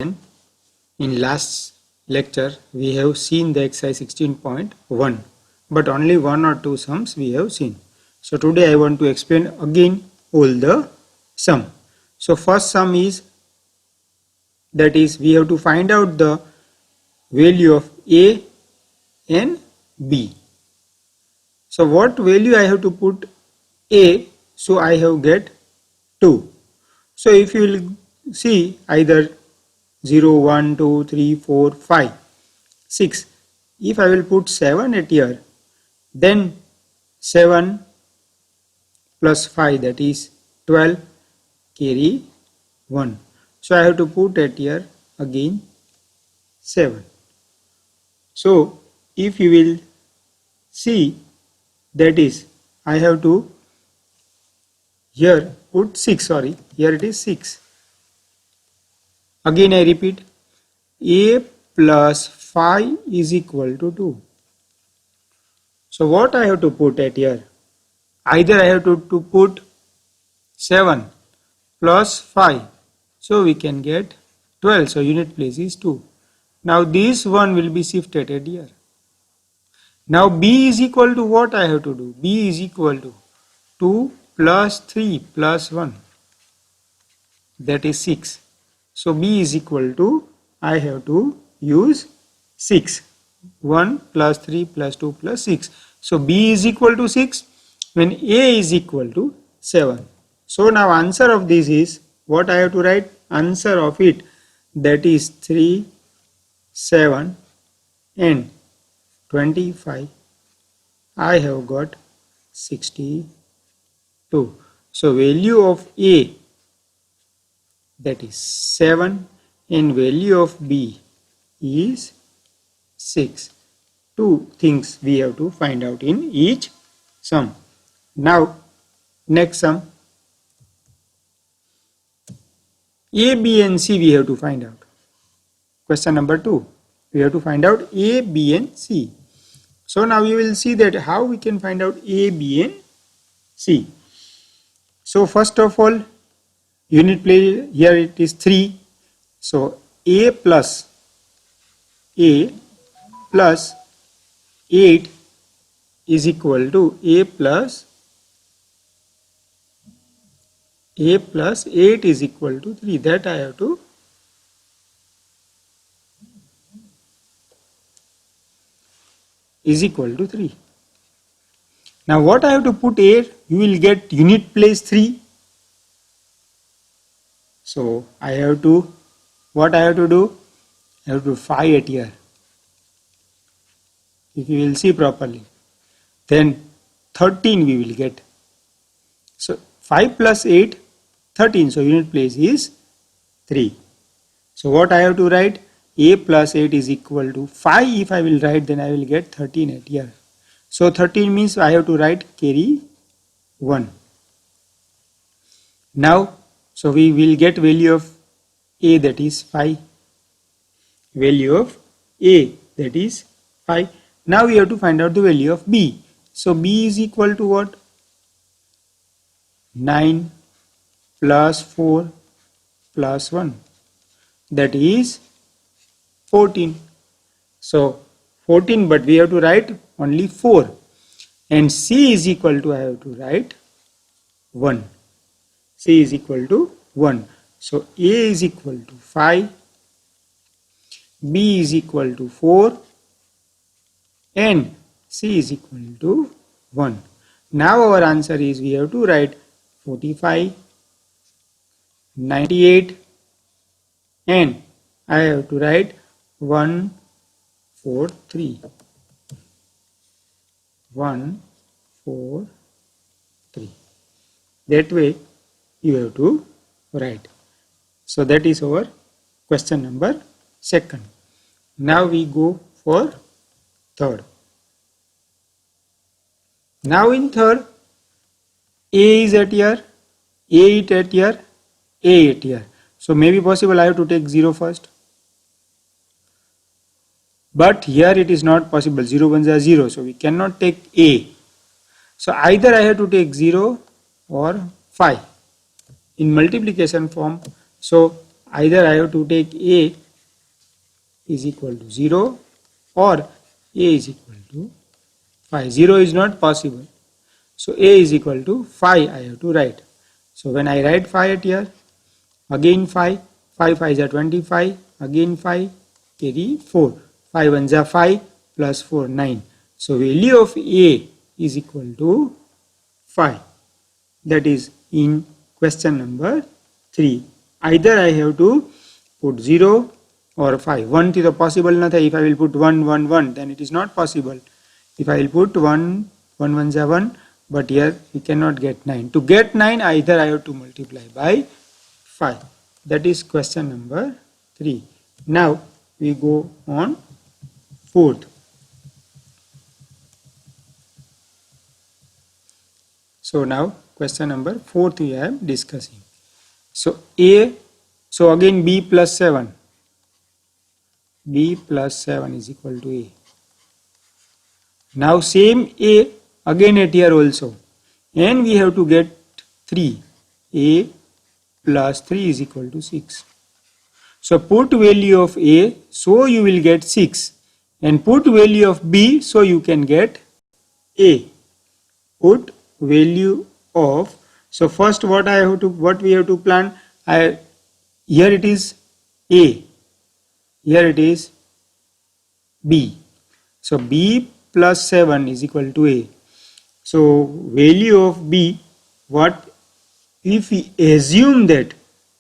In last lecture we have seen the exercise 16.1, but only one or two sums we have seen. So today I want to explain again all the sum. So first sum is, that is, we have to find out the value of A and B. So what value I have to put A, so I have get 2. So if you will see either 0, 1, 2, 3, 4, 5, 6. If I will put 7 at here, then 7 plus 5, that is 12, carry 1. So I have to put at here again 7. So if you will see, that is, I have to here put 6, sorry, here it is 6. Again I repeat, A plus 5 is equal to 2. So what I have to put at here? Either I have to put 7 plus 5. So we can get 12. So unit place is 2. Now this one will be shifted at here. Now B is equal to what I have to do? B is equal to 2 plus 3 plus 1. That is 6. So B is equal to, I have to use 6. 1 plus 3 plus 2 plus 6. So B is equal to 6 when A is equal to 7. So now answer of this is, what I have to write? Answer of it, that is 3, 7 and 25. I have got 62. So value of A, that is 7, and value of B is 6. Two things we have to find out in each sum. Now next sum, A, B and C we have to find out. Question number 2, we have to find out A, B and C. So now you will see that how we can find out A, B and C. So first of all, unit place, here it is 3. So A plus 8 is equal to A plus 8 is equal to 3. That I have to is equal to 3. Now what I have to put here? You will get unit place 3. So I have to, what I have to do? I have to 5 at here. If you will see properly, then 13 we will get. So 5 plus 8, 13. So unit place is 3. So what I have to write? A plus 8 is equal to 5. If I will write, then I will get 13 at here. So 13 means I have to write carry 1. Now, so we will get value of A, that is 5. Value of A, that is 5. Now we have to find out the value of B. So B is equal to what? 9 plus 4 plus 1. That is 14. So 14, but we have to write only 4. And C is equal to, I have to write 1. C is equal to 1. So A is equal to 5. B is equal to 4. And C is equal to 1. Now our answer is, we have to write 45, 98, and I have to write 143. 143. That way you have to write. So that is our question number 2. Now we go for third. Now in third, A is at here, A it at here, A at here. So maybe possible I have to take 0 first. But here it is not possible. 0 ones are 0. So we cannot take A. So either I have to take 0 or 5 in multiplication form. So either I have to take A is equal to 0 or A is equal to 5. 0 is not possible. So A is equal to 5 I have to write. So when I write 5 at here, again 5, 5 5 is 25, again 5, carry 4. 5 1 is 5 plus 4 9. So value of A is equal to 5. That is in question number 3. Either I have to put 0 or 5. 1 to the possible not. If I will put 1 1 1, then it is not possible. If I will put 1 1 1 is 1, but here we cannot get 9. To get 9, either I have to multiply by 5. That is question number 3. Now we go on fourth. So now question number 4 we are discussing. So A, so again B plus 7. B plus 7 is equal to A. Now same A again at here also. And we have to get 3. A plus 3 is equal to 6. So put value of A, so you will get 6. And put value of B, so you can get A. Put value of, so first what we have to plan, here it is A, here it is B. So B plus 7 is equal to A. So value of B, what if we assume that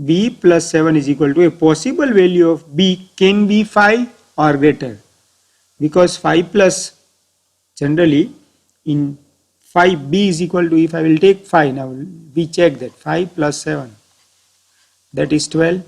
B plus 7 is equal to A, possible value of B can be 5 or greater, because 5 plus, generally in 5 B is equal to, if I will take 5, now we check that 5 plus 7, that is 12.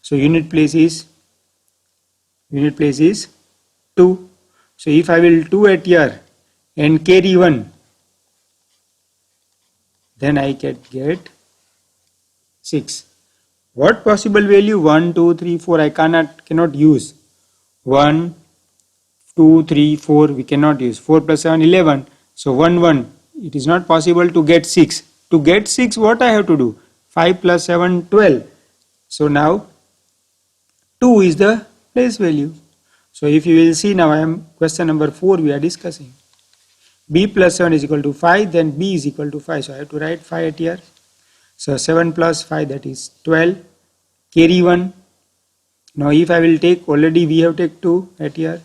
So unit place is 2. So if I will 2 at here and carry 1, then I can get 6. What possible value? 1, 2, 3, 4 I cannot use. 1, 2, 3, 4 we cannot use. 4 plus 7, 11. So 1, 1. It is not possible to get 6. To get 6, what I have to do? 5 plus 7, 12. So now 2 is the place value. So if you will see, now I am question number 4 we are discussing. B plus 7 is equal to 5, then B is equal to 5. So I have to write 5 at here. So 7 plus 5, that is 12. Carry 1. Now if I will take, already we have take 2 at here.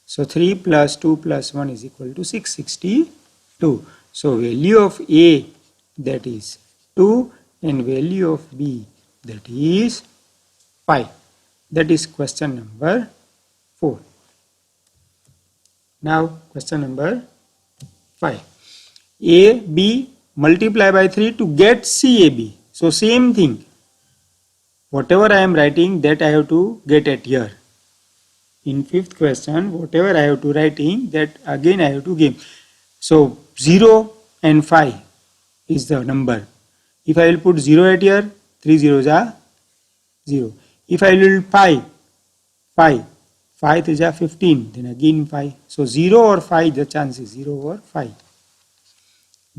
So 3 plus 2 plus 1 is equal to 662. So value of A, that is 2, and value of B, that is 5. That is question number 4. Now question number 5. A, B multiply by 3 to get CAB. So same thing. Whatever I am writing, that I have to get at here. In 5th question, whatever I have to writing, that again I have to give. So 0 and 5 is the number. If I will put 0 at here, 3 zeros are 0. If I will 5 is a 15, then again 5. So 0 or 5, the chance is 0 or 5.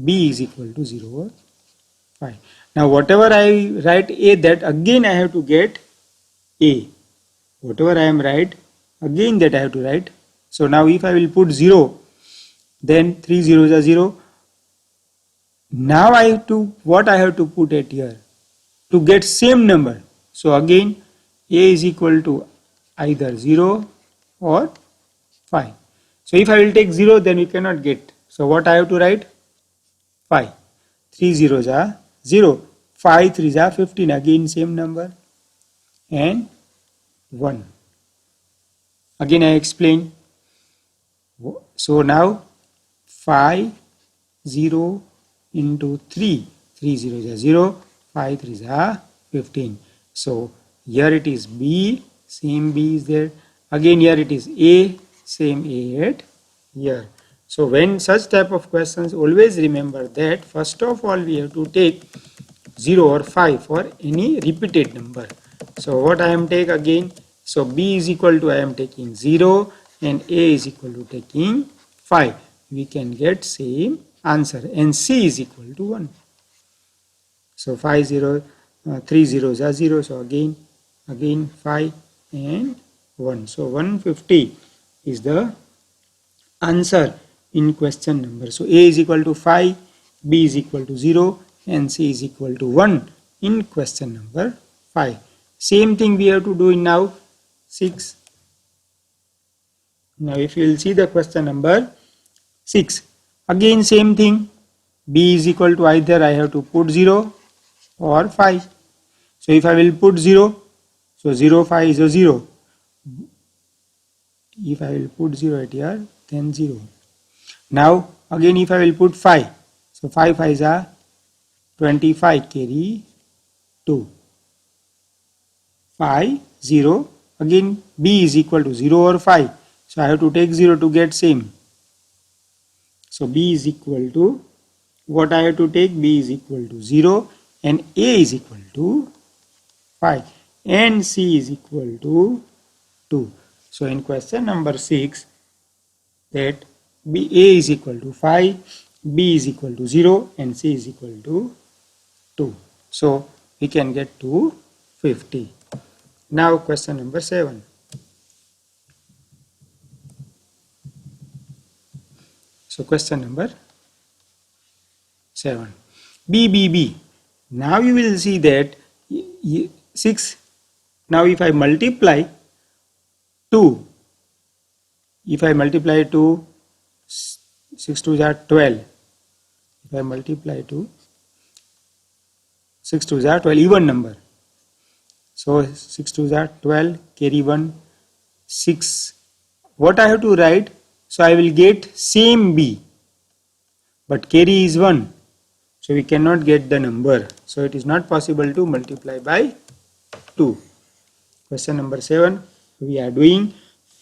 B is equal to 0 or 5. Now whatever I write A, that again I have to get A. Whatever I am write, again that I have to write. So now if I will put 0, then 3 zeros are 0. Now I have to, what I have to put at here? To get same number. So again A is equal to either 0 or 5. So if I will take 0, then we cannot get. So what I have to write? 5. 3 zeros are 0. 5 3s are 15. Again same number. And 1. Again I explain. So now 5 0 into 3. 3 zeros are 0. 5 3s are 15. So here it is B. Same B is there. Again here it is A. Same A at here. So when such type of questions, always remember that first of all we have to take 0 or 5 for any repeated number. So what I am take again? So B is equal to, I am taking 0 and A is equal to taking 5. We can get same answer, and C is equal to 1. So 5 0, 3 zeros are 0, so again 5 and 1. So 150 is the answer in question number. So A is equal to 5, B is equal to 0 and C is equal to 1 in question number 5. Same thing we have to do in now 6. Now if you will see the question number 6, again same thing, B is equal to either I have to put 0 or 5. So if I will put 0, so 0 5 is a 0. If I will put 0 at here, then 0. Now again if I will put 5, so 5 5s are 25, carry 2. 5 0, again B is equal to 0 or 5, so I have to take 0 to get same. So B is equal to, what I have to take, B is equal to 0 and A is equal to 5 and C is equal to 2. So in question number 6, that A is equal to 5, B is equal to 0 and C is equal to 2. So we can get 250. Now question number 7. So question number 7. B. Now you will see that 6. Now if I multiply 2, if I multiply 2, 6 2s are 12. If I multiply 2, 6 2s are 12, even number. So 6 2s are 12, carry 1, 6. What I have to write? So I will get same B, but carry is 1. So we cannot get the number. So it is not possible to multiply by 2. Question number 7 we are doing.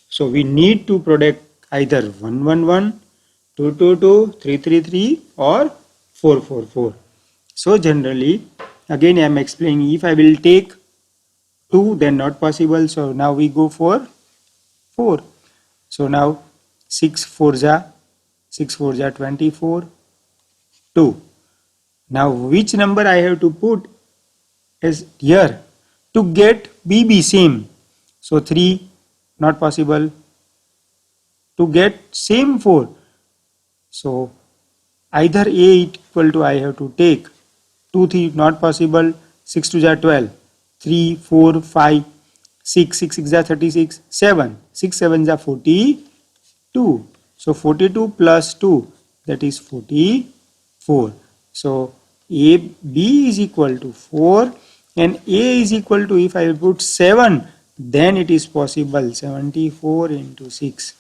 So we need to product either 1 1 1, 2 2 2, 3 3 3 or 4 4 4. So generally, again I am explaining, if I will take 2 then not possible. So now we go for 4. So now 6 4s are 24, 2. Now which number I have to put as here to get BB same? So 3 not possible. To get same 4, so either A equal to I have to take 2 3 not possible. 6 2s are 12, 3 4 5, 6 6 6 are 36, 7 6 7s are 42. So 42 plus 2, that is 44. So B is equal to 4 and A is equal to, if I put 7, then it is possible. 74 into 6.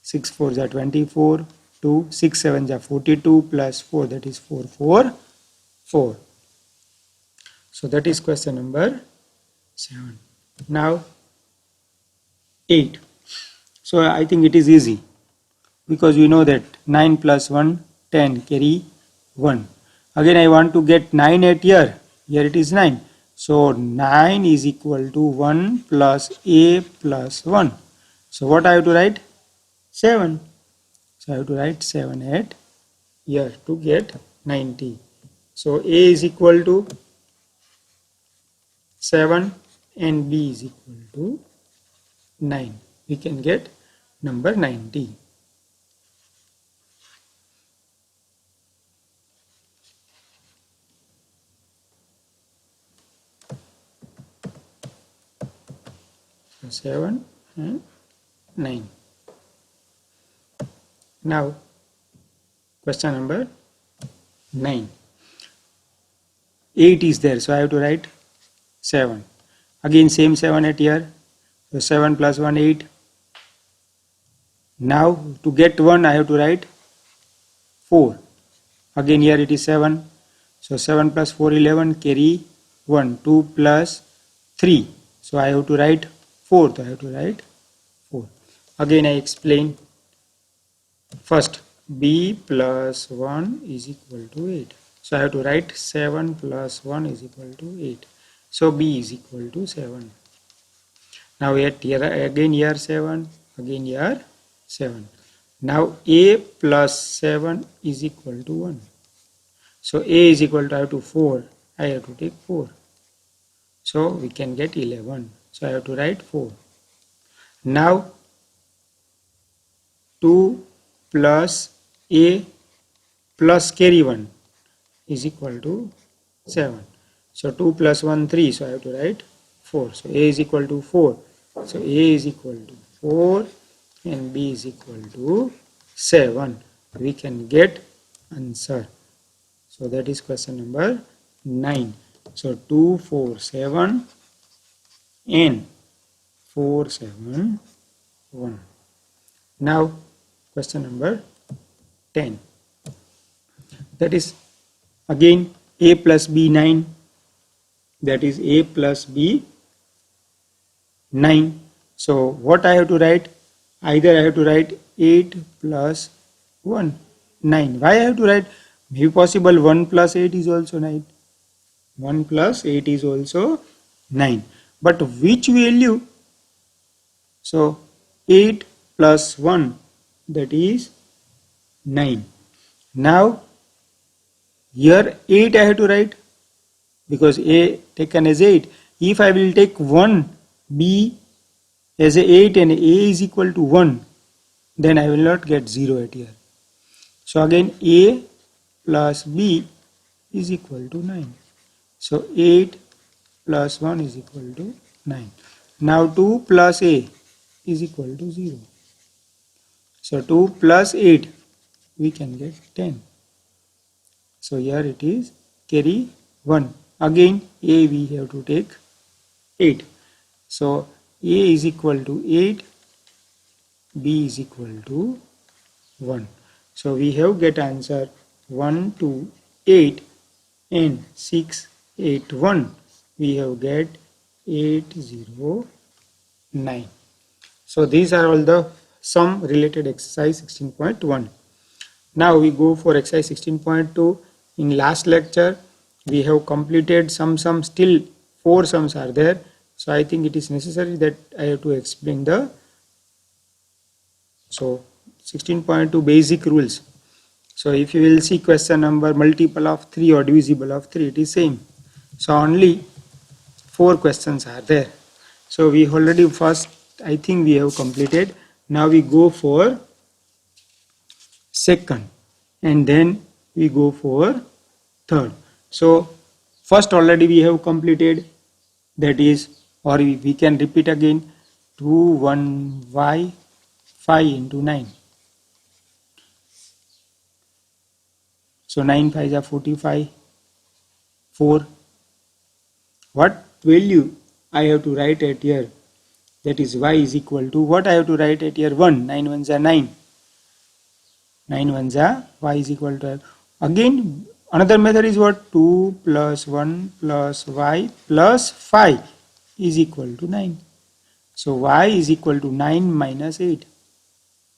6 4s are 24, 2, 6 7s are 42 plus 4, that is 4 4 4. So that is question number 7. Now 8. So I think it is easy, because we know that 9 plus 1, 10, carry 1. Again I want to get 9 at here. Here it is 9. So 9 is equal to 1 plus A plus 1. So what I have to write? 7. So I have to write 7 at here to get 90. So A is equal to 7 and B is equal to 9. We can get number 90. So 7 and 9. Now question number 9. 8 is there, so I have to write 7. Again same 7 at here. So 7 plus 1, 8. Now to get 1 I have to write 4. Again here it is 7. So 7 plus 4, 11, carry 1. 2 plus 3. So I have to write 4. So I have to write 4. Again I explain. First, B plus 1 is equal to 8. So I have to write 7 plus 1 is equal to 8. So B is equal to 7. Now here again here 7, again here 7. Now A plus 7 is equal to 1. So A is equal to, I have to 4. I have to take 4. So we can get 11. So I have to write 4. Now 2 plus a plus carry 1 is equal to 7. So 2 plus 1 3. So I have to write 4. So a is equal to 4. So a is equal to 4 and b is equal to 7. We can get answer. So that is question number 9. So 2 4 7 and 4 7 1. Now question number 10. That is again a plus b 9. That is a plus b 9. So what I have to write? Either I have to write 8 plus 1 9. Why I have to write? Maybe possible 1 plus 8 is also 9. 1 plus 8 is also 9. But which value? So 8 plus 1, that is 9. Now here 8 I have to write because a taken as 8. If I will take 1 b as a 8 and a is equal to 1, then I will not get 0 at here. So again a plus b is equal to 9. So 8 plus 1 is equal to 9. Now 2 plus a is equal to 0. So 2 plus 8 we can get 10. So here it is carry 1. Again a we have to take 8. So a is equal to 8, b is equal to 1. So we have get answer 1 2 8 and 6 8 1. We have get 8 0 9. So these are all the sum related exercise 16.1. Now we go for exercise 16.2. In last lecture we have completed some sums, still 4 sums are there. So I think it is necessary that I have to explain the 16.2 basic rules. So if you will see question number multiple of 3 or divisible of 3, it is same. So only 4 questions are there. So we already first, I think we have completed. Now we go for second and then we go for third. So first already we have completed, that is, or we can repeat again, 2 1 y 5 into 9. So 9 5 are 45, 4. What value I have to write at here? That is y is equal to, what I have to write at here? 1. 9 ones are 9. 9 ones are y is equal to. Again another method is what? 2 plus 1 plus y plus 5 is equal to 9. So y is equal to 9 minus 8.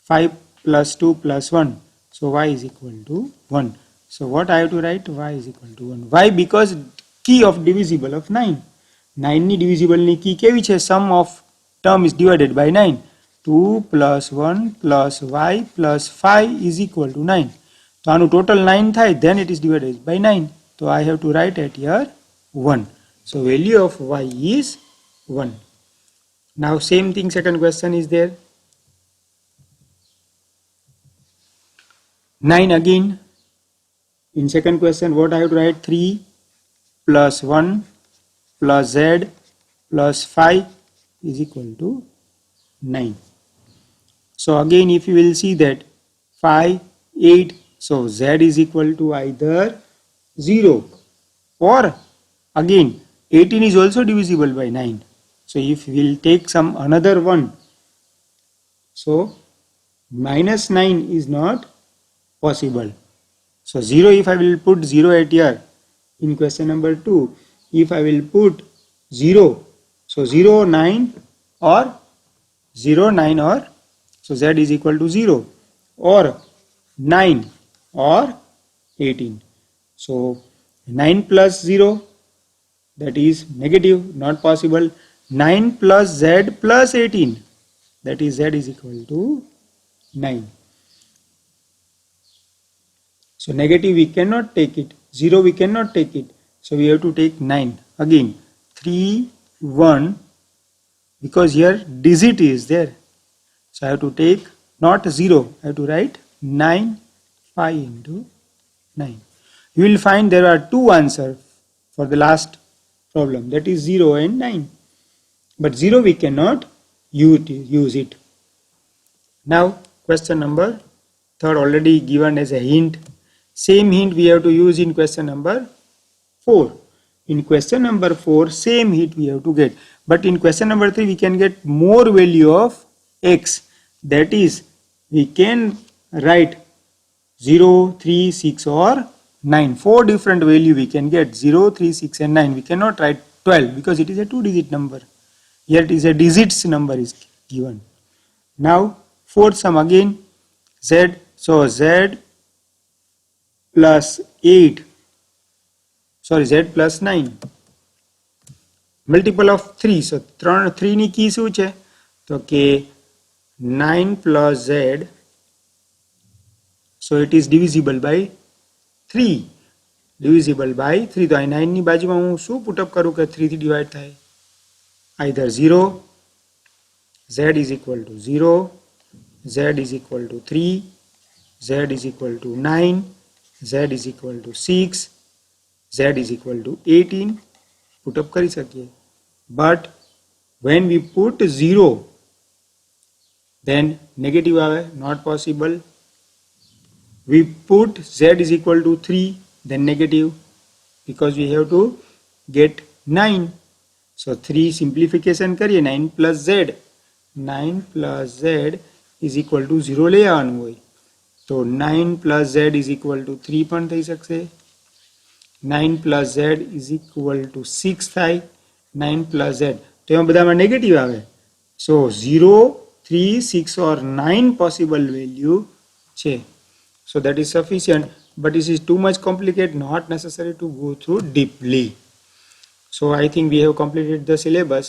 5 plus 2 plus 1. So y is equal to 1. So what I have to write? Y is equal to 1. Why? Because key of divisible of 9. 9 ની divisible ની key કેવી છે? Sum of term is divided by 9. 2 plus 1 plus y plus 5 is equal to 9. તો આનું total 9 થાય, then it is divided by 9. So I have to write at here 1. So value of y is 1. Now same thing, second question is there. 9 again. In second question, what I have to write? 3 plus 1 plus z plus 5 is equal to 9. So again, if you will see that 5, 8, so z is equal to either 0 or again 18 is also divisible by 9. So if we will take some another one, so minus 9 is not possible. So 0, if I will put 0 at here in question number 2, if I will put 0, so 0 9 or 0 9 or, so z is equal to 0 or 9 or 18. So 9 plus 0, that is negative, not possible. 9 plus z plus 18, that is z is equal to 9. So negative we cannot take it, 0 we cannot take it. So we have to take 9. Again 3, 1, because here digit is there. So I have to take not 0, I have to write 9, 5 into 9. You will find there are two answers for the last problem, that is 0 and 9. But 0 we cannot use it. Now question number 3 already given as a hint. Same hint we have to use in question number 4. In question number 4 same hint we have to get. But in question number 3 we can get more value of x. That is, we can write 0, 3, 6 or 9. 4 different value we can get, 0, 3, 6 and 9. We cannot write 12 because it is a 2-digit number. Here it is a digits number is given. Now fourth sum again, z. So z plus 8, sorry, z plus 9. Multiple of 3. So 3 ની કી શું છે? તો કે 9 plus z. So it is divisible by 3. Divisible by 3. તો અહીં 9 ની બાજુમાં હું શું પુટઅપ કરું કે 3 થી ડિવાઇડ થાય? Either 0, z is equal to 0, z is equal to 3, z is equal to 9, z is equal to 6, z is equal to 18. Put up કરી શકીએ. But when we put 0, then negative આવે, not possible. We put z is equal to 3, then negative, because we have to get 9. So 3 simplification કરીએ, 9 plus z. 9 plus z is equal to 0 લઈ આવવાનું હોય. તો 9 plus z is equal to 3 પણ થઈ શકશે. 9 plus z is equal to 6 થાય. 9 plus z. તો એમાં બધામાં નેગેટિવ આવે. So 0, 3, 6 or 9 possible value છે. So that is sufficient, but this is too much complicated, not necessary to go through deeply. So I think we have completed the syllabus.